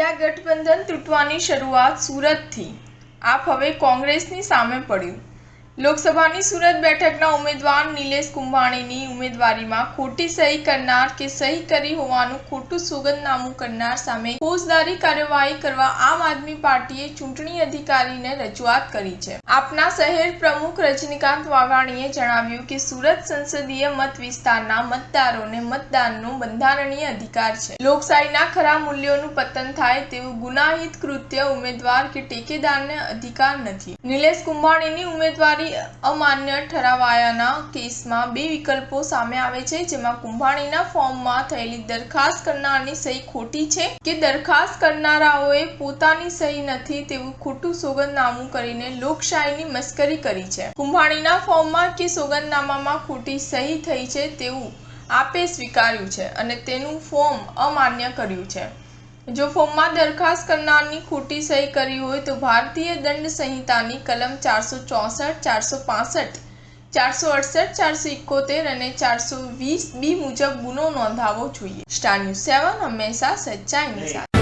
India ગઠબંધન તૂટવાની શરૂઆત સુરતથી। આપ હવે કોંગ્રેસની સામે પડ્યું। લોકસભાની સુરત બેઠકના ઉમેદવાર નિલેશ કુંભાણીની ઉમેદવારીમાં ખોટી સહી કરનાર કે સહી કરી હોવાનું ખોટું સોગંદનામું કરનાર સામે ફોજદારી કાર્યવાહી કરવા આમ આદમી પાર્ટીએ ચૂંટણી અધિકારીને રજૂઆત કરી છે। આપના શહેર પ્રમુખ રજનીકાંત વાઘાણીએ જણાવ્યું કે સુરત સંસદીય મત વિસ્તારના મતદારોને મતદાનનો બંધારણીય અધિકાર છે। લોકશાહીના ખરા મૂલ્યોનું પતન થાય તેવું ગુનાહિત કૃત્ય ઉમેદવાર કે ટેકેદારને અધિકાર નથી। નિલેશ કુંભાણીની ઉમેદવારી અમાન્ય ઠરાવાયાના કેસમાં બે વિકલ્પો સામે આવે છે, જેમાં કુંભાણીના ફોર્મમાં થયેલી દરખાસ્ત કરનારની સહી ખોટી છે કે દરખાસ્ત કરનારાઓએ પોતાની સહી નથી તેવું ખોટું સોગંદનામું કરીને લોકશાહીની મસ્કરી કરી છે। કુંભાણીના ફોર્મમાં કે સોગંદનામામાં ખોટી સહી થઈ છે તેવું આપે સ્વીકાર્યું છે અને તેનું ફોર્મ અમાન્ય કર્યું છે। જો ફોર્મમાં દરખાસ્ત કરનારની ખોટી સહી કરી હોય તો ભારતીય દંડ સંહિતાની કલમ 464, 465, 468, 471 અને 420 બી મુજબ ગુનો નોંધાવવો જોઈએ। સ્ટાર ન્યૂઝ 7 હંમેશા સચ્ચાઈની સાથે।